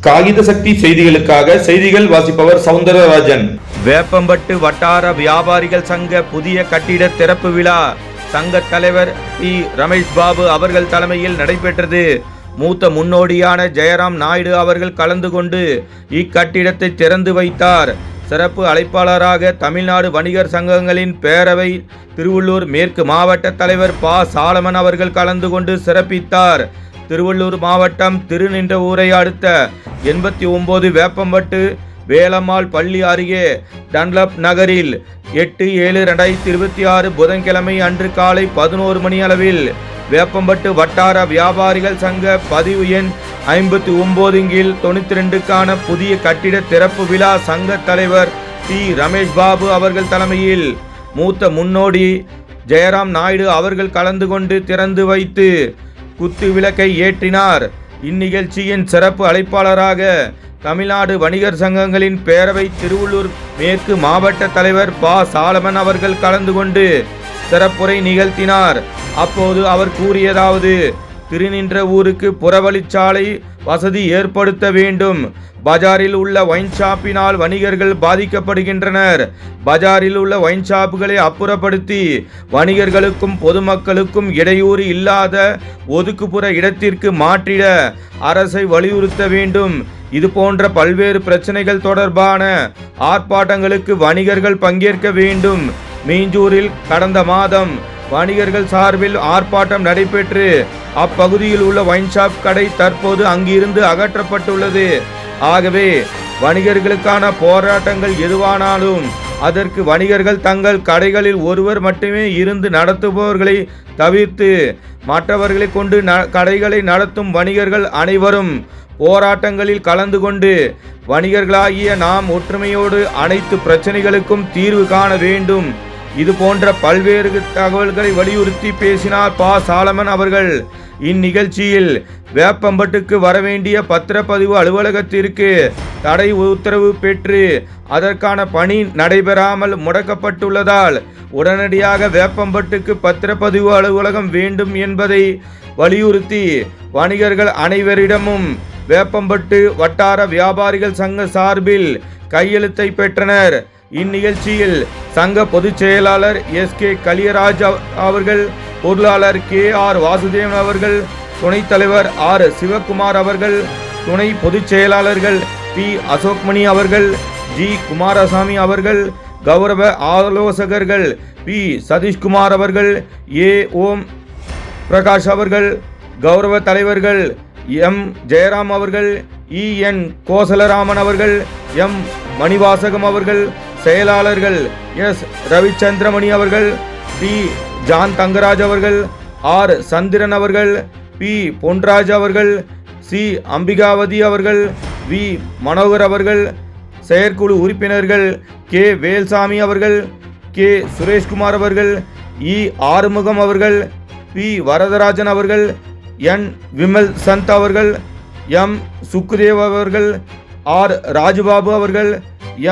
காகித சக்தி செய்திகளுக்காக செய்திகள் வாசிப்பவர் சவுந்தரராஜன். வேப்பம்பட்டு வட்டார வியாபாரிகள் சங்க புதிய கட்டிட திறப்பு விழா சங்க தலைவர் பி. ரமேஷ் பாபு அவர்கள் தலைமையில் நடைபெற்றது. மூத்த முன்னோடியான ஜெயராம் நாயுடு அவர்கள் கலந்து கொண்டு இக்கட்டிடத்தை திறந்து வைத்தார். சிறப்பு அழைப்பாளராக தமிழ்நாடு வணிகர் சங்கங்களின் பேரவை திருவள்ளூர் மேற்கு மாவட்ட தலைவர் ப. சாலமன் அவர்கள் கலந்து கொண்டு சிறப்பித்தார். திருவள்ளூர் மாவட்டம் திருநின்றவூரை அடுத்த 89 வேப்பம்பட்டு வேலம்மாள் பள்ளி அருகே டன்லப் நகரில் 8/7/2026 புதன்கிழமை அன்று காலை 11 மணி அளவில் வேப்பம்பட்டு வட்டார வியாபாரிகள் சங்க பதிவு எண் 59/92க்கான புதிய கட்டிட திறப்பு விழா சங்க தலைவர் பி. ரமேஷ் பாபு அவர்கள் தலைமையில் மூத்த முன்னோடி ஜெயராம் நாயுடு அவர்கள் கலந்து கொண்டு திறந்து வைத்து குத்து விளக்கை ஏற்றினார். இந்நிகழ்ச்சியின் சிறப்பு அழைப்பாளராக தமிழ்நாடு வணிகர் சங்கங்களின் பேரவை திருவள்ளூர் மேற்கு மாவட்ட தலைவர் ப. சாலமன் அவர்கள் கலந்து கொண்டு சிறப்புரை நிகழ்த்தினார். அப்போது அவர் கூறியதாவது: திருநின்ற ஊருக்கு புறவழிச்சாலை வசதி ஏற்படுத்த வேண்டும். பஜாரில் உள்ள ஒயின் ஷாப்பினால் வணிகர்கள் பாதிக்கப்படுகின்றனர். பஜாரில் உள்ள ஒயின் ஷாப்புகளை அப்புறப்படுத்தி வணிகர்களுக்கும் பொதுமக்களுக்கும் இடையூறு இல்லாத ஒதுக்குப்புற இடத்திற்கு மாற்றிட அரசை வலியுறுத்த வேண்டும். இது போன்ற பல்வேறு பிரச்சனைகள் தொடர்பான ஆர்ப்பாட்டங்களுக்கு வணிகர்கள் பங்கேற்க வேண்டும். மீஞ்சூரில் கடந்த மாதம் வணிகர்கள் சார்பில் ஆர்ப்பாட்டம் நடைபெற்று அப்பகுதியில் உள்ள ஒயின்ஷாப் கடை தற்போது அங்கிருந்து அகற்றப்பட்டுள்ளது. ஆகவே வணிகர்களுக்கான போராட்டங்கள் எதுவானாலும் அதற்கு வணிகர்கள் தங்கள் கடைகளில் ஒருவர் மட்டுமே இருந்து நடத்துபவர்களை தவிர்த்து மற்றவர்களை கொண்டு கடைகளை நடத்தும் வணிகர்கள் அனைவரும் போராட்டங்களில் கலந்து கொண்டு வணிகர்களாகிய நாம் ஒற்றுமையோடு அனைத்து பிரச்சனைகளுக்கும் தீர்வு காண வேண்டும். இது போன்ற பல்வேறு தகவல்களை வலியுறுத்தி பேசினார் ப. சாலமன் அவர்கள். இந்நிகழ்ச்சியில் வேப்பம்பட்டுக்கு வரவேண்டிய பத்திரப்பதிவு அலுவலகத்திற்கு தடை உத்தரவு பெற்று அதற்கான பணி நடைபெறாமல் முடக்கப்பட்டுள்ளதால் உடனடியாக வேப்பம்பட்டுக்கு பத்திரப்பதிவு அலுவலகம் வேண்டும் என்பதை வலியுறுத்தி வணிகர்கள் அனைவரிடமும் வேப்பம்பட்டு வட்டார வியாபாரிகள் சங்க சார்பில் கையெழுத்தை பெற்றனர். இந்நிகழ்ச்சியில் சங்க பொதுச் செயலாளர் எஸ்.கே. கலியராஜ் அவர்கள், பொருளாளர் கே.ஆர். வாசுதேவன் அவர்கள், துணைத் தலைவர் ஆர். சிவகுமார் அவர்கள், துணை பொதுச் செயலாளர்கள் பி. அசோக்மணி அவர்கள், ஜி. குமாரசாமி அவர்கள், கௌரவ ஆலோசகர்கள் பி. சதீஷ்குமார் அவர்கள், ஏ. ஓம் பிரகாஷ் அவர்கள், கௌரவ தலைவர்கள் எம். ஜெயராம் அவர்கள், இ.என். கோசலராமன் அவர்கள், எம். மணிவாசகம் அவர்கள், செயலாளர்கள் எஸ். ரவிச்சந்திரமணி அவர்கள், டி. ஜான் தங்கராஜ் அவர்கள், ஆர். சந்திரன் அவர்கள், பி. பொன்ராஜ் அவர்கள், சி. அம்பிகாவதி அவர்கள், வி. மனோகர் அவர்கள், செயற்குழு உறுப்பினர்கள் கே. வேல்சாமி அவர்கள், கே. சுரேஷ்குமார் அவர்கள், இ. ஆறுமுகம் அவர்கள், பி. வரதராஜன் அவர்கள், என். விமல் சந்த் அவர்கள், எம். சுக்குதேவ் அவர்கள், ஆர். ராஜுபாபு அவர்கள்,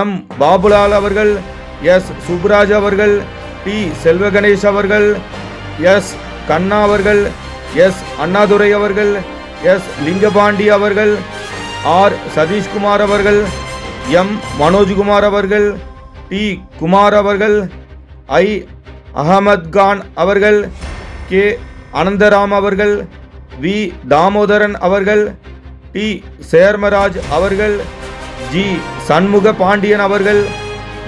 எம். பாபுலால் அவர்கள், எஸ். சுப்ராஜ் அவர்கள், டி. செல்வகணேஷ் அவர்கள், எஸ். கண்ணா அவர்கள், எஸ். அண்ணாதுரை அவர்கள், எஸ். லிங்கபாண்டி அவர்கள், ஆர். சதீஷ்குமார் அவர்கள், எம். மனோஜ்குமார் அவர்கள், டி. குமார் அவர்கள், ஐ. அகமத் கான் அவர்கள், கே. அனந்தராம் அவர்கள், வி. தாமோதரன் அவர்கள், டி. சேர்மராஜ் அவர்கள், ஜி. சண்முக பாண்டியன் அவர்கள்,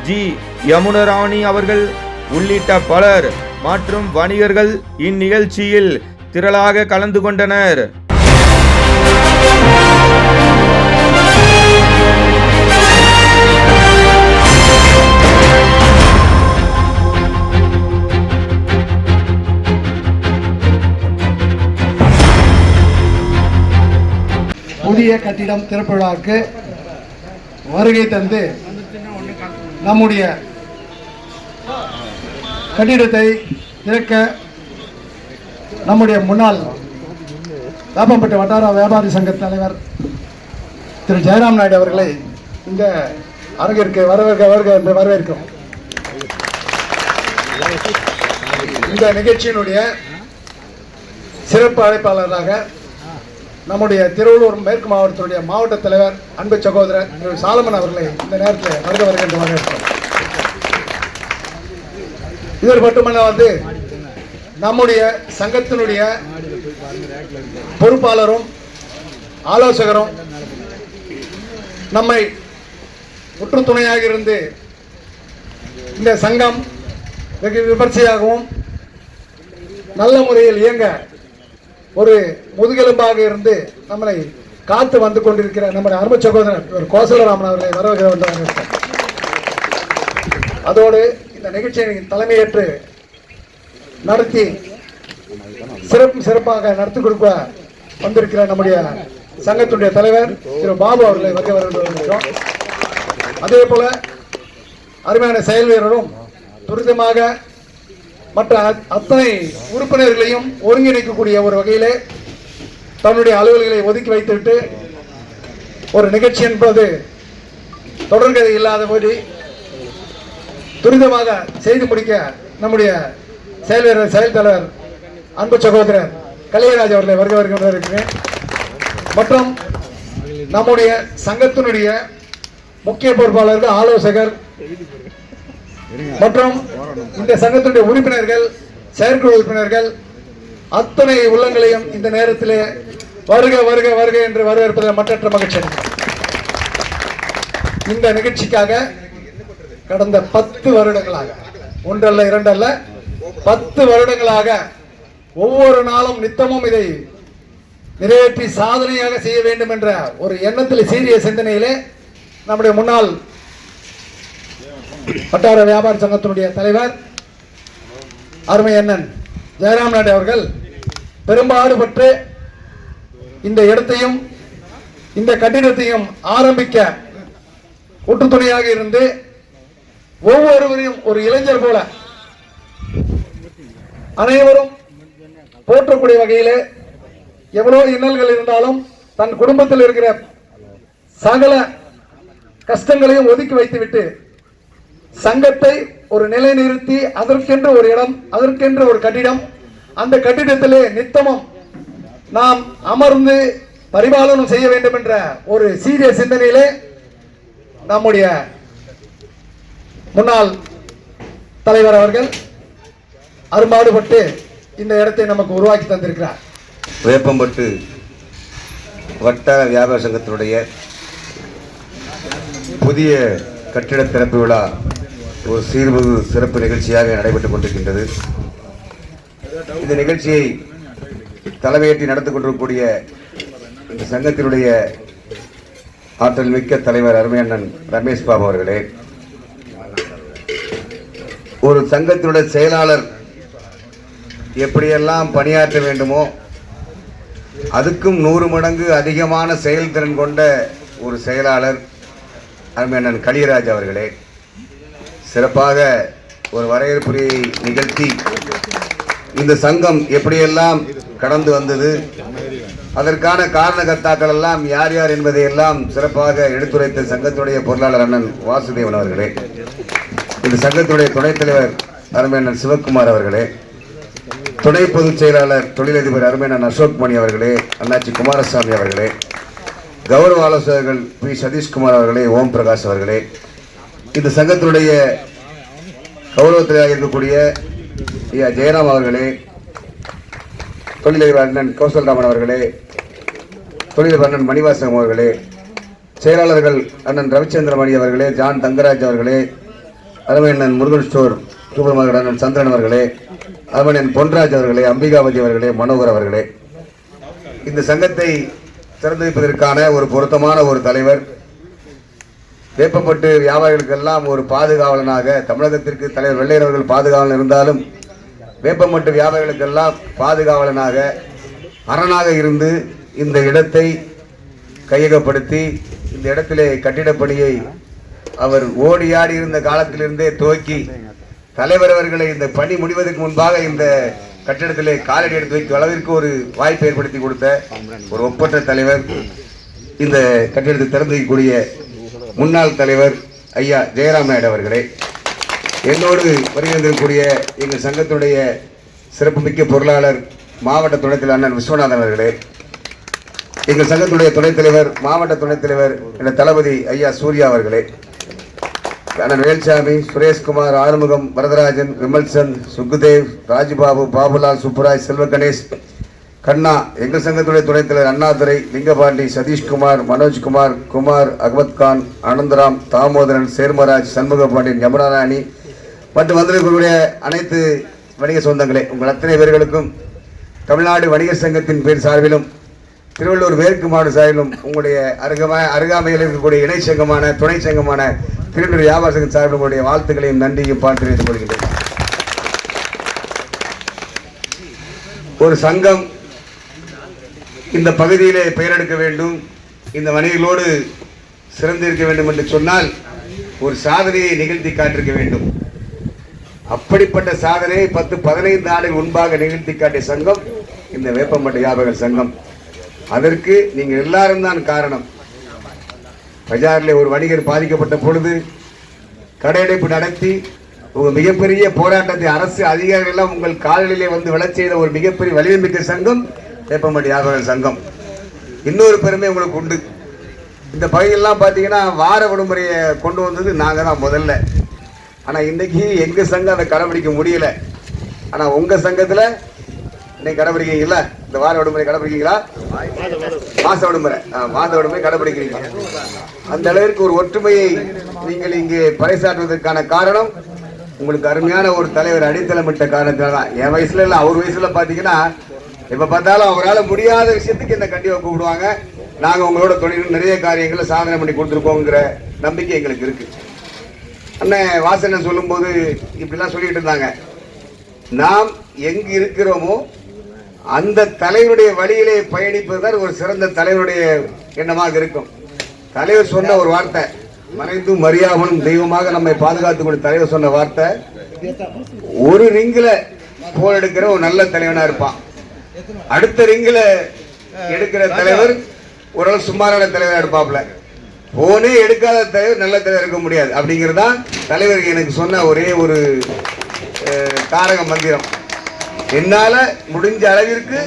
ஜி. யமுனராணி அவர்கள் உள்ளிட்ட பலர் மற்றும் வணிகர்கள் இந்நிகழ்ச்சியில் திரளாக கலந்து கொண்டனர். புதிய கட்டிடம் திறப்பு விழாவுக்கு வருகை தந்து நம்முடைய கட்டிடத்தை திறக்க நம்முடைய முன்னாள் வேப்பம்பட்டு வட்டார வியாபாரி சங்க தலைவர் திரு ஜெயராம் நாயுடு அவர்களை இந்த அரங்கிற்கு வருக என்று வரவேற்கிறோம். இந்த நிகழ்ச்சியினுடைய சிறப்பு அழைப்பாளராக நம்முடைய திருவள்ளூர் மேற்கு மாவட்டத்தினுடைய மாவட்ட தலைவர் அன்பு சகோதரர் திரு சாலமன் அவர்களை இந்த நேரத்தில் வருகின்ற வரவேற்கிறோம். இதில் மட்டுமல்ல நம்முடைய சங்கத்தினுடைய பொறுப்பாளரும் ஆலோசகரும் நம்மை உற்று துணையாக இருந்து இந்த சங்கம் வெகு விமர்சையாகவும் நல்ல முறையில் இயங்க ஒரு முதுகெலும்பாக இருந்து நம்மளை காத்து வந்து கொண்டிருக்கிற நம்முடைய அருமை சகோதரர் கோசலராமன் அவர்களை வரவேற்க. அதோடு இந்த நிகழ்ச்சியை தலைமையேற்று நடத்தி சிறப்பாக நடத்தி கொடுக்க வந்திருக்கிற நம்முடைய சங்கத்துடைய தலைவர் திரு பாபு அவர்களை வருகிறோம். அதே போல அருமையான செயல் வீரரும் துரிதமாக மற்ற அத்தனை உறுப்பினர்களையும் ஒருங்கிணைக்கக்கூடிய ஒரு வகையிலே தன்னுடைய அலுவல்களை ஒதுக்கி வைத்துவிட்டு ஒரு நிகழ்ச்சி என்பது தொடர்கதை இல்லாதபடி துரிதமாக செய்து முடிக்க நம்முடைய செயல் வீரர் செயல் தலைவர் அன்பு சகோதரர் கலியராஜ் அவர்களை வருகிறேன். மற்றும் நம்முடைய சங்கத்தினுடைய முக்கிய பொறுப்பாளர்கள், ஆலோசகர் மற்றும் இந்த சங்கத்தினுடைய உறுப்பினர்கள், செயற்குழு உறுப்பினர்கள் அத்தனை உள்ளங்களையும் இந்த நேரத்திலே வருக வருக வருக என்று வரவேற்பதில் மற்றற்ற மகிழ்ச்சி. இந்த நிகழ்ச்சிக்காக கடந்த 10 வருடங்களாக, ஒன்றல்ல இரண்டல்ல 10 வருடங்களாக ஒவ்வொரு நாளும் நித்தமும் இதை நிறைவேற்றி சாதனையாக செய்ய வேண்டும் என்ற ஒரு எண்ணத்தில், சீரிய சிந்தனையிலே நம்முடைய முன்னாள் வட்டார வியாபார சங்கத்தினுடைய தலைவர் அருமை அண்ணன் ஜெயராம் நாயுடு அவர்கள் பெரும்பாடுபட்டு இந்த இடத்தையும் இந்த கட்டிடத்தையும் ஆரம்பிக்க கூட்டுத்துணையாக இருந்து ஒவ்வொருவரையும் ஒரு இளைஞர் போல அனைவரும் போற்றக்கூடிய வகையிலே எவ்வளவு இன்னல்கள் இருந்தாலும் தன் குடும்பத்தில் இருக்கிற சகல கஷ்டங்களையும் ஒதுக்கி வைத்துவிட்டு சங்கத்தை ஒரு நிலை நிறுத்தி அதற்கென்று ஒரு இடம், அதற்கென்று ஒரு கட்டிடம், அந்த கட்டிடத்திலே நித்தமும் நாம் அமர்ந்து பரிபாலனம் செய்ய வேண்டும் என்ற ஒரு சீரிய சிந்தனையிலே நம்முடைய முன்னாள் தலைவர் அவர்கள் அரும்பாடுபட்டு இந்த இடத்தை நமக்கு உருவாக்கி தந்திருக்கிறார். வேப்பம்பட்டு வட்டார வியாபார சங்கத்தினுடைய புதிய கட்டிட திறப்பு விழா ஒரு சீர்மிகு சிறப்பு நிகழ்ச்சியாக நடைபெற்றுக் கொண்டிருக்கின்றது. இந்த நிகழ்ச்சியை தலைமையேற்றி நடத்தி கொண்டிருக்கக்கூடிய இந்த சங்கத்தினுடைய ஆற்றல் மிக்க தலைவர் அருமையண்ணன் ரமேஷ் பாபு அவர்களே, ஒரு சங்கத்தினுடைய செயலாளர் எப்படியெல்லாம் பணியாற்ற வேண்டுமோ அதுக்கும் 100 மடங்கு அதிகமான செயல்திறன் கொண்ட ஒரு செயலாளர் அருமையண்ணன் கலியராஜ் அவர்களே, சிறப்பாக ஒரு வரவேற்புரையை நிகழ்த்தி இந்த சங்கம் எப்படியெல்லாம் கடந்து வந்தது, அதற்கான காரணகர்த்தாக்கள் எல்லாம் யார் யார் என்பதை எல்லாம் சிறப்பாக எடுத்துரைத்த சங்கத்துடைய பொருளாளர் அண்ணன் வாசுதேவன் அவர்களே, இந்த சங்கத்துடைய துணைத் தலைவர் அருமையண்ணன் சிவக்குமார் அவர்களே, துணை பொதுச் செயலாளர் தொழிலதிபர் அருமையண்ணன் அசோக்மணி அவர்களே, அண்ணாச்சி குமாரசாமி அவர்களே, கௌரவ ஆலோசகர்கள் பி சதீஷ்குமார் அவர்களே, ஓம் பிரகாஷ் அவர்களே, இந்த சங்கத்தினுடைய கௌரவத்திலாக இருக்கக்கூடிய ஐயா ஜெயராம் அவர்களே, தொழிலதிபர் அண்ணன் கௌசல்ராமன் அவர்களே, தொழிலதிபர் அண்ணன் மணிவாசகம் அவர்களே, செயலாளர்கள் அண்ணன் ரவிச்சந்திரமணி அவர்களே, ஜான் தங்கராஜ் அவர்களே, அருமையண்ணன் முருகன் ஸ்டோர் சூப்பர் மார்க்கெட் அண்ணன் சந்திரன் அவர்களே, அருமையண்ணன் பொன்ராஜ் அவர்களே, அம்பிகாவதி அவர்களே, மனோகர் அவர்களே, இந்த சங்கத்தை திறந்து வைப்பதற்கான ஒரு பொருத்தமான ஒரு தலைவர், வேப்பம்பட்டு வியாபாரிகளுக்கெல்லாம் ஒரு பாதுகாவலனாக, தமிழகத்திற்கு தலைவர் வெள்ளையர் அவர்கள் பாதுகாவலன் இருந்தாலும் வேப்பம்பட்டு வியாபாரிகளுக்கெல்லாம் பாதுகாவலனாக அரணாக இருந்து இந்த இடத்தை கையகப்படுத்தி இந்த இடத்திலே கட்டிடப் பணியை அவர் ஓடியாடி இருந்த காலத்திலிருந்தே துவக்கி தலைவர் அவர்களை இந்த பணி முடிவதற்கு முன்பாக இந்த கட்டிடத்திலே காலடி எடுத்து வைக்கும் அளவிற்கு ஒரு வாய்ப்பை ஏற்படுத்தி கொடுத்த ஒரு ஒப்பற்ற தலைவர், இந்த கட்டிடத்தை திறந்து வைக்கக்கூடிய முன்னாள் தலைவர் ஐயா ஜெயராம் நாயுடு அவர்களே, என்னோடு வருகின்றக்கூடிய எங்கள் சங்கத்தினுடைய சிறப்புமிக்க பொருளாளர் மாவட்ட துணைத் தலைவர் அண்ணன் விஸ்வநாதன் அவர்களே, எங்கள் சங்கத்துடைய துணைத் தலைவர், மாவட்ட துணைத் தலைவர் என்ற தளபதி ஐயா சூர்யா அவர்களே, அண்ணன் வேல்சாமி, சுரேஷ்குமார், ஆறுமுகம், வரதராஜன், விமல்சந்த், சுக்குதேவ், ராஜ்பாபு, பாபுலால், சுப்புராஜ், செல்வ கணேஷ், கண்ணா, எங்கள் சங்கத்துடைய துணைத் தலைவர் அண்ணாதுரை, லிங்கபாண்டி, சதீஷ்குமார், மனோஜ்குமார், குமார், அகமத்கான், அனந்தராம், தாமோதரன், சேர்மராஜ், சண்முகபாண்டியன், யமுனாராணி மற்றும் வந்திருக்கக்கூடிய அனைத்து வணிக சொந்தங்களே, உங்கள் அத்தனை பேர்களுக்கும் தமிழ்நாடு வணிகர் சங்கத்தின் பேர் சார்பிலும் திருவள்ளூர் மேற்கு மாவட்ட சார்பிலும் உங்களுடைய அருகாமையில் இருக்கக்கூடிய இணை சங்கமான துணை சங்கமான திருவள்ளூர் வியாபார சங்கம் சார்பில் உங்களுடைய வாழ்த்துக்களையும் நன்றியும் பாட்டு தெரிவித்துக் கொள்கின்றேன். ஒரு சங்கம் இந்த பகுதியிலே பெயரெடுக்க வேண்டும், இந்த வணிகர்களோடு சிறந்திருக்க வேண்டும் என்று சொன்னால் ஒரு சாதனையை நிகழ்த்தி காட்டிருக்க வேண்டும். அப்படிப்பட்ட சாதனையை 10-15 ஆண்டுகள் முன்பாக நிகழ்த்தி காட்டிய சங்கம் இந்த வேப்பம்பட்டு வியாபாரிகள் சங்கம். அதற்கு நீங்கள் எல்லாரும் தான் காரணம். பஜாரில் ஒரு வணிகர் பாதிக்கப்பட்ட பொழுது கடையடைப்பு நடத்தி ஒரு மிகப்பெரிய போராட்டத்தை அரசு அதிகாரிகள் எல்லாம் உங்கள் காலிலே வந்து விழச் செய்த ஒரு மிகப்பெரிய வலிமைமிக்க சங்கம் வேப்பம்பட்டு வியாபாரிகள் சங்கம். இன்னொரு பெருமை உங்களுக்கு உண்டு. இந்த பகுதியெல்லாம் பார்த்தீங்கன்னா வார விடுமுறையை கொண்டு வந்தது நாங்கள் தான் முதல்ல. ஆனால் இன்னைக்கு எங்கள் சங்கம் அதை கடைபிடிக்க முடியல. ஆனால் உங்கள் சங்கத்தில் இன்னைக்கு கடைபிடிக்கிறீங்களா? இந்த வார விடுமுறை கடைபிடிக்கிறீங்களா? மாச விடுமுறை கடைபிடிக்கிறீங்க. அந்த அளவிற்கு ஒரு ஒற்றுமையை நீங்கள் இங்கே பறைசாற்றுவதற்கான காரணம் உங்களுக்கு அருமையான ஒரு தலைவர் அடித்தளமிட்ட காரணத்தால் தான். என் வயசுல இல்லை, அவர் வயசுல பார்த்தீங்கன்னா எப்போ பார்த்தாலும் அவரால் முடியாத விஷயத்துக்கு என்ன கண்டிப்பாக கூப்பிடுவாங்க. நாங்கள் உங்களோட தொழில் நிறைய காரியங்களை சாதனை பண்ணி கொடுத்துருக்கோங்கிற நம்பிக்கை எங்களுக்கு இருக்கு. அண்ணன் வாசனை சொல்லும்போது இப்படிலாம் சொல்லிட்டு இருந்தாங்க. நாம் எங்கு இருக்கிறோமோ அந்த தலைவருடைய வழியிலே பயணிப்பதுதான் ஒரு சிறந்த தலைவருடைய எண்ணமாக இருக்கும். தலைவர் சொன்ன ஒரு வார்த்தை, மறைந்தும் மரியாமலும் தெய்வமாக நம்மை பாதுகாத்துக்கூடிய தலைவர் சொன்ன வார்த்தை, ஒரு ரிங்கில போல் எடுக்கிற ஒரு நல்ல தலைவனா இருப்பான், அடுத்த ரிங்கில எடுக்கிற தலைவர் ஓரளவு சுமாரான தலைவரா இருப்பாப்ல, போனே எடுக்காத தலைவர் நல்ல தலைவர் இருக்க முடியாது. அப்படிங்கிறதான் தலைவர் எனக்கு சொன்ன ஒரே ஒரு தாரக மந்திரம். என்னால முடிஞ்ச அளவிற்கு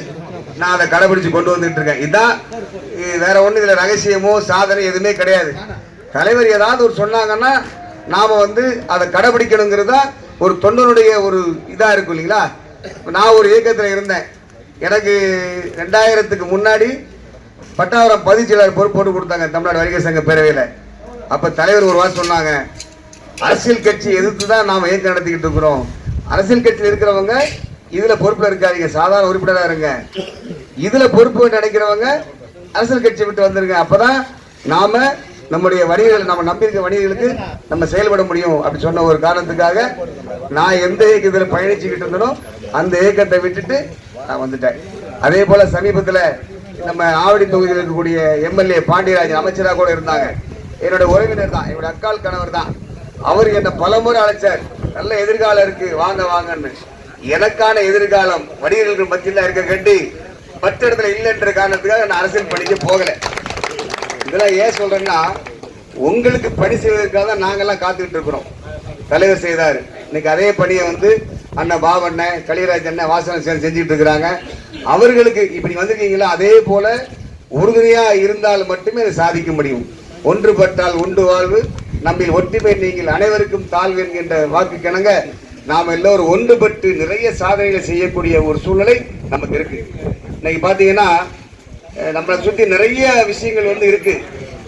நான் அதை கடைபிடிச்சு கொண்டு வந்துட்டு இருக்கேன். இதுதான், வேற ஒண்ணு இதுல ரகசியமோ சாதனை எதுவுமே கிடையாது. தலைவர் ஏதாவது ஒரு சொன்னாங்கன்னா நாம அதை கடைபிடிக்கணுங்கிறது தான் ஒரு தொண்டனுடைய ஒரு இதா இருக்கும் இல்லைங்களா. நான் ஒரு இயக்கத்தில் இருந்தேன். எனக்கு 2000க்கு முன்னாடி பட்டாவரம் பதிச்செயலாளர் பொறுப்பு போட்டு கொடுத்தாங்க தமிழ்நாடு வணிகர் சங்க பேரவையில். அப்ப தலைவர் ஒரு வாரம் சொன்னாங்க, அரசியல் கட்சி எதிர்த்து தான் நாம இயக்கம் நடத்திக்கிட்டு இருக்கிறோம். அரசியல் கட்சியில் இருக்கிறவங்க இதுல பொறுப்புல இருக்காதீங்க, சாதாரண உறுப்பினராக இருங்க. இதுல பொறுப்பு நினைக்கிறவங்க அரசியல் கட்சி விட்டு வந்துருங்க. அப்பதான் நாம நம்முடைய வணிகர்கள், நம்ம நம்பியிருக்க வணிகர்களுக்கு நம்ம செயல்பட முடியும் அப்படி சொன்ன ஒரு காரணத்துக்காக நான் எந்த இயக்கத்தில் பயணிச்சுக்கிட்டு இருந்தனோ அந்த இயக்கத்தை விட்டுட்டு நான் வந்துட்டேன். அதே போல சமீபத்தில் நம்ம ஆவடி தொகுதியில் இருக்கக்கூடிய எம்எல்ஏ பாண்டியராஜன் அமைச்சராக கூட இருந்தாங்க. என்னோட உறவினர் தான், என்னோட அக்கால் கணவர் தான். அவர் என்ன பலமுறை அழைச்சார், நல்ல எதிர்காலம் இருக்கு வாங்க வாங்கன்னு. எனக்கான எதிர்காலம் வணிகர்கள் மத்தியில் இருக்க கட்டி மற்ற இடத்துல இல்லைன்ற காரணத்துக்காக நான் அரசியல் பணிக்க போகல. இதெல்லாம் ஏன் சொல்றேன்னா, உங்களுக்கு பணி செய்வதற்காக தான் நாங்கெல்லாம் காத்துக்கிட்டு இருக்கிறோம். தலைவர் செய்தார். இன்னைக்கு அதே பணியை அண்ணன் பாபண்ணன், கலிராஜ் அண்ணன், வாசனை செஞ்சுட்டு இருக்கிறாங்க. அவர்களுக்கு இப்படி வந்திருக்கீங்களா, அதே போல உறுதுணையா இருந்தால் மட்டுமே அதை சாதிக்க முடியும். ஒன்றுபட்டால் உண்டு வாழ்வு, நம்மில் ஒற்றுமை நீங்கள் அனைவருக்கும் தாழ்வு என்கின்ற வாக்கு கிணங்க நாம் எல்லோரும் ஒன்றுபட்டு நிறைய சாதனைகளை செய்யக்கூடிய ஒரு சூழ்நிலை நமக்கு இருக்கு. இன்னைக்கு பாத்தீங்கன்னா நம்மளை சுற்றி நிறைய விஷயங்கள் இருக்கு.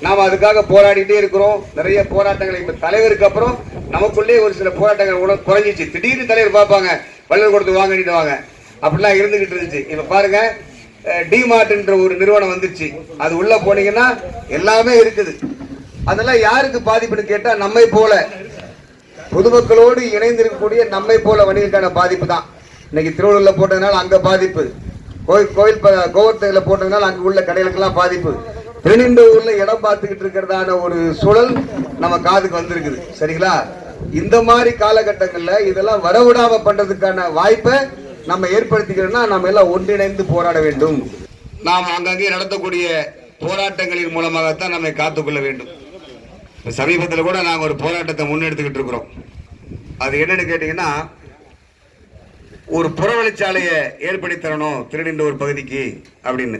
நாம் அதுக்காக போராடிட்டே இருக்கிறோம். நிறைய போராட்டங்களை இப்ப தலைவருக்கு அப்புறம் நமக்குள்ளே ஒரு சில போராட்டங்கள் குறைஞ்சிச்சு. திடீர்னு தலைவர் பார்ப்பாங்க, வள்ளல் கொடுத்து வாங்கிட்டு அப்படிலாம் இருந்துகிட்டு இருந்துச்சு. இப்ப பாருங்க, டிமார்ட்ன்ற ஒரு நிறுவனம் வந்துச்சு. அது உள்ள போனீங்கன்னா எல்லாமே இருக்குது. அதெல்லாம் யாருக்கு பாதிப்புன்னு கேட்டா நம்மை போல பொதுமக்களோடு இணைந்திருக்கக்கூடிய நம்மை போல வணிகருக்கான பாதிப்பு தான். இன்னைக்கு திருவள்ளூர்ல போட்டதுனால அங்க பாதிப்பு, கோவில் கோவர்த்தல போட்டதுனால அங்க உள்ள கடைகளுக்கெல்லாம் பாதிப்பு, திருநின்றவூர்ல இடம் பார்த்துக்கிட்டு இருக்கிறதான ஒரு சூழல் நம்ம காதுக்கு வந்திருக்குது. சரிங்களா? இந்த மாதிரி காலகட்டங்கள்ல இதெல்லாம் வரவிடாம பண்றதுக்கான வாய்ப்பை நம்ம ஏற்படுத்திக்கிறோம்னா நம்ம எல்லாம் ஒன்றிணைந்து போராட வேண்டும். நாம் அங்கங்கே நடத்தக்கூடிய போராட்டங்களின் மூலமாகத்தான் நம்மை காத்துக்கொள்ள வேண்டும். சமீபத்தில் கூட நாங்கள் ஒரு போராட்டத்தை முன்னெடுத்துக்கிட்டு இருக்கிறோம். அது என்னன்னு கேட்டீங்கன்னா, ஒரு புறவழிச்சாலையை ஏற்படுத்தி தரணும் திருநின்றவூர் பகுதிக்கு அப்படின்னு.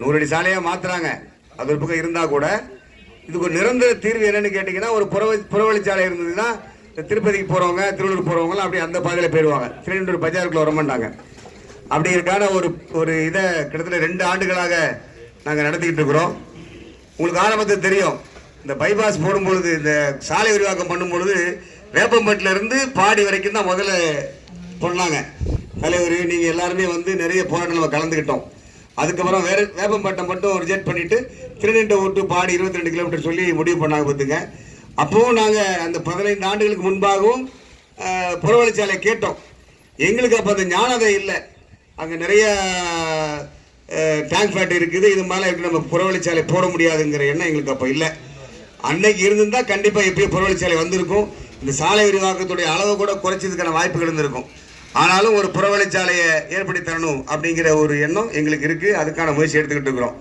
100 அடி சாலையாக மாற்றுறாங்க. அது ஒரு பக்கம் இருந்தால் கூட இதுக்கு ஒரு நிரந்தர தீர்வு என்னன்னு கேட்டிங்கன்னா, ஒரு புறவழிச்சாலை இருந்ததுன்னா திருப்பதிக்கு போகிறவங்க, திருவள்ளூர் போகிறவங்களாம் அப்படி அந்த பாதையில் போயிடுவாங்க. திருநெல்வேலி பஜாருக்குள்ள வர மாட்டாங்க. அப்படி இருக்கான ஒரு இதை கிட்டத்தட்ட 2 ஆண்டுகளாக நாங்கள் நடத்திக்கிட்டு இருக்கிறோம். உங்களுக்கு ஆரம்பத்தில் தெரியும், இந்த பைபாஸ் போடும்பொழுது, இந்த சாலை விரிவாக்கம் பண்ணும்பொழுது வேப்பம்பட்டில இருந்து பாடி வரைக்கும் தான் முதல்ல பண்ணாங்க. தலைவர் நீங்கள் எல்லாருமே வந்து நிறைய போராட்டம் நம்ம கலந்துக்கிட்டோம். அதுக்கப்புறம் வேப்பம்பட்டை மட்டும் ரிஜெக்ட் பண்ணிட்டு திருநெல்வேலி டு பாடி 22 கிலோமீட்டர் சொல்லி முடிவு பண்ணாங்க பார்த்துங்க. அப்பவும் நாங்கள் அந்த 15 ஆண்டுகளுக்கு முன்பாகவும் புறவழிச்சாலை கேட்டோம். எங்களுக்கு அப்போ அந்த ஞானதை இல்லை. அங்கே நிறைய டேங்க் ஃபேக்டரி இருக்குது, இது மேலே இருக்கு, நம்ம புறவழிச்சாலை போட முடியாதுங்கிற எண்ணம் எங்களுக்கு அப்போ இல்லை. அன்னைக்கு இருந்திருந்தால் கண்டிப்பாக எப்பயும் புறவழிச்சாலை வந்திருக்கும். இந்த சாலை விரிவாக்கத்துடைய அளவை கூட குறைச்சதுக்கான வாய்ப்புகள் இருந்திருக்கும். ஆனாலும் ஒரு புறவழிச்சாலையை ஏற்படுத்தி தரணும் அப்படிங்கிற ஒரு எண்ணம் எங்களுக்கு இருக்குது. அதுக்கான முயற்சி எடுத்துக்கிட்டு இருக்கிறோம்.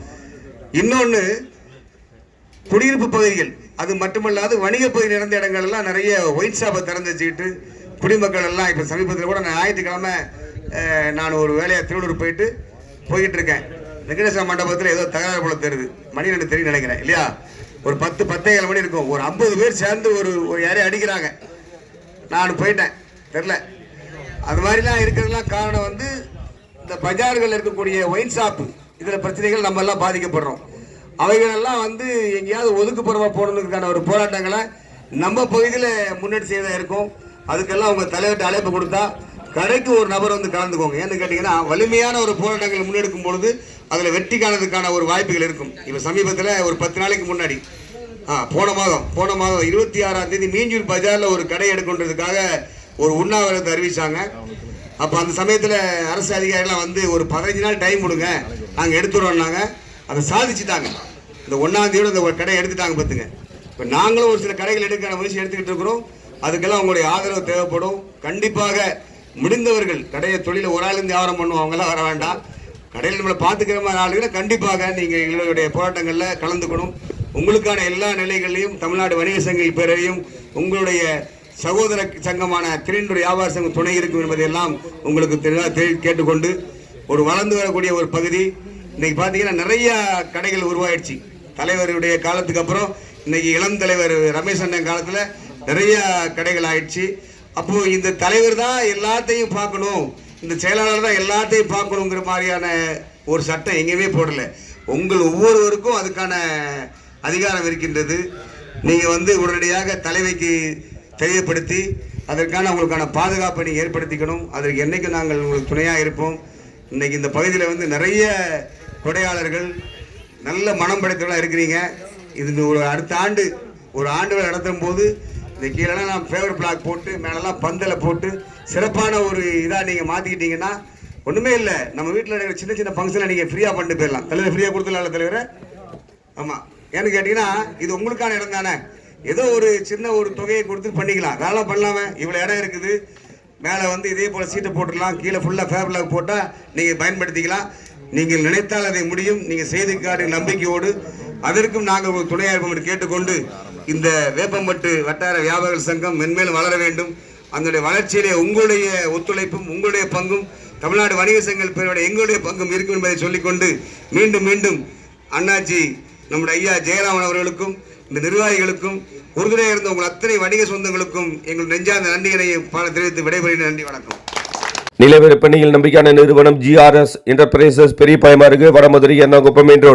இன்னொன்று, குடியிருப்பு பகுதிகள், அது மட்டுமல்லாது வணிக பகுதி நடந்த இடங்கள்லாம் நிறைய ஒயிட் ஷாப்பை திறந்து வச்சுக்கிட்டு குடிமக்கள் எல்லாம் இப்போ சமீபத்தில் கூட நான் ஞாயிற்றுக்கிழமை நான் ஒரு வேலையாக திருவள்ளூர் போய்கிட்டு இருக்கேன். வெங்கடேஸ்வர மண்டபத்தில் ஏதோ தகராறு போல தெரியுது. மணி 2 தெரியும் நினைக்கிறேன் இல்லையா? ஒரு 10-10:15 மணி இருக்கும். ஒரு 50 பேர் சேர்ந்து ஒரு யாரையும் அடிக்கிறாங்க. நான் போயிட்டேன், தெரில. அது மாதிரிலாம் இருக்கிறதுலாம் காரணம் வந்து இந்த பஜார்கள் இருக்கக்கூடிய ஒயின் ஷாப்பு, இதில் பிரச்சனைகள் நம்ம எல்லாம் பாதிக்கப்படுறோம். அவைகளெல்லாம் வந்து எங்கேயாவது ஒதுக்குப்புறமா போடுறதுக்கான ஒரு போராட்டங்களை நம்ம பகுதியில் முன்னெடுத்து செய்யதான் இருக்கும். அதுக்கெல்லாம் அவங்க தலைவர்கிட்ட அழைப்பு கொடுத்தா கடைக்கு ஒரு நபர் வந்து கலந்துக்கோங்க. ஏன்னு கேட்டிங்கன்னா, வலிமையான ஒரு போராட்டங்கள் முன்னெடுக்கும் பொழுது அதில் வெற்றி காணதுக்கான ஒரு வாய்ப்புகள் இருக்கும். இப்போ சமீபத்தில் ஒரு 10 நாளைக்கு முன்னாடி போன மாதம் 26ஆம் தேதி மீஞ்சூர் பஜாரில் ஒரு கடை எடுக்கின்றதுக்காக ஒரு உண்ணாவிரதத்தை அறிவிச்சாங்க. அப்போ அந்த சமயத்தில் அரசு அதிகாரிகள்லாம் வந்து ஒரு 15 நாள் டைம் கொடுங்க, நாங்கள் எடுத்துடுறோம்னாங்க. அதை சாதிச்சுட்டாங்க. இந்த 1ஆம் தேதியோட இந்த ஒரு கடை எடுத்துட்டாங்க பார்த்துங்க. இப்போ நாங்களும் ஒரு சில கடைகள் எடுக்கிற முயற்சி எடுத்துக்கிட்டு இருக்கிறோம். அதுக்கெல்லாம் உங்களுடைய ஆதரவு தேவைப்படும். கண்டிப்பாக முடிந்தவர்கள் கடையை தொழிலை ஒரு ஆள் இருந்து வியாபாரம் பண்ணுவோம், அவங்களாம் வர வேண்டாம். கடையில் நம்மளை பார்த்துக்கிற மாதிரி ஆளுகளை கண்டிப்பாக நீங்கள் எங்களுடைய போராட்டங்களில் கலந்துக்கணும். உங்களுக்கான எல்லா நிலைகளையும் தமிழ்நாடு வணிக சங்கங்கள் பேரையும் உங்களுடைய சகோதர சங்கமான திருநெல்வேலி வியாபார சங்கம் துணை இருக்கும் என்பதையெல்லாம் உங்களுக்கு கேட்டுக்கொண்டு, ஒரு வளர்ந்து வரக்கூடிய ஒரு பகுதி இன்னைக்கு பார்த்தீங்கன்னா நிறைய கடைகள் உருவாயிடுச்சு. தலைவருடைய காலத்துக்கு அப்புறம் இன்னைக்கு இளம் தலைவர் ரமேஷ் அண்ணன் காலத்தில் நிறைய கடைகள் ஆயிடுச்சு. அப்போ இந்த தலைவர் தான் எல்லாத்தையும் பார்க்கணும், இந்த செயலாளர் தான் எல்லாத்தையும் பார்க்கணுங்கிற மாதிரியான ஒரு சட்டம் எங்கேயுமே போடல. உங்கள் ஒவ்வொருவருக்கும் அதுக்கான அதிகாரம் இருக்கின்றது. நீங்கள் வந்து உடனடியாக தலைவைக்கு தெரியப்படுத்தி அதற்கான உங்களுக்கான பாதுகாப்பை நீங்கள் ஏற்படுத்திக்கணும். அதற்கு என்றைக்கும் நாங்கள் உங்களுக்கு துணையாக இருப்போம். இன்னைக்கு இந்த பகுதியில் வந்து நிறைய கொடையாளர்கள் நல்ல மனம் படைத்தவர்களாக இருக்கிறீங்க. இது ஒரு அடுத்த ஆண்டு ஒரு ஆண்டு நடத்தும் போது இந்த கீழெல்லாம் நான் ஃபேவர் பிளாக் போட்டு மேலெல்லாம் பந்தலை போட்டு சிறப்பான ஒரு இதாக நீங்கள் மாற்றிக்கிட்டீங்கன்னா ஒன்றுமே இல்லை. நம்ம வீட்டில் இருக்கிற சின்ன சின்ன ஃபங்க்ஷனை நீங்கள் ஃப்ரீயாக பண்ணிட்டு போயிடலாம். தலைவர் ஃப்ரீயாக கொடுத்துடலாம்ல தலைவரை? ஆமாம். ஏன்னு கேட்டிங்கன்னா இது உங்களுக்கான இடம் தானே. ஏதோ ஒரு சின்ன ஒரு தொகையை கொடுத்து பண்ணிக்கலாம். அதெல்லாம் பண்ணலாமே. இவ்வளோ இடம் இருக்குது, மேலே வந்து இதே போல் சீட்டை போட்டுடலாம், கீழே ஃபுல்லாக ஃபேவர் பிளாக் போட்டால் நீங்கள் பயன்படுத்திக்கலாம். நீங்கள் நினைத்தால் அதை முடியும். நீங்கள் செய்து காட்டு நம்பிக்கையோடு அதற்கும் நாங்கள் ஒரு துணையாக இருப்போம் என்று கேட்டுக்கொண்டு, இந்த வேப்பம்பட்டு வட்டார வியாபாரிகள் சங்கம் மென்மேலும் வளர வேண்டும். அதனுடைய வளர்ச்சியிலே உங்களுடைய ஒத்துழைப்பும் உங்களுடைய பங்கும் தமிழ்நாடு வணிக சங்கங்கள் பேரோட எங்களுடைய பங்கும் இருக்கும் என்பதை சொல்லிக்கொண்டு, மீண்டும் மீண்டும் அண்ணாச்சி நம்முடைய ஐயா ஜெயராமன் அவர்களுக்கும் இந்த நிர்வாகிகளுக்கும் உறுதுணையாக இருந்த உங்கள் அத்தனை வணிக சொந்தங்களுக்கும் எங்கள் நெஞ்சார்ந்த நன்றிகளை தெரிவித்து விடைபெறுகிறேன். நன்றி, வணக்கம். நிலவிற்பனையில் நம்பிக்கையான நிறுவனம் GRS என்டர்பிரைசஸ், பெரிய பாயமாறு, வடமதுரை, எர்ணாகுப்பம் மெயின் ரோடு.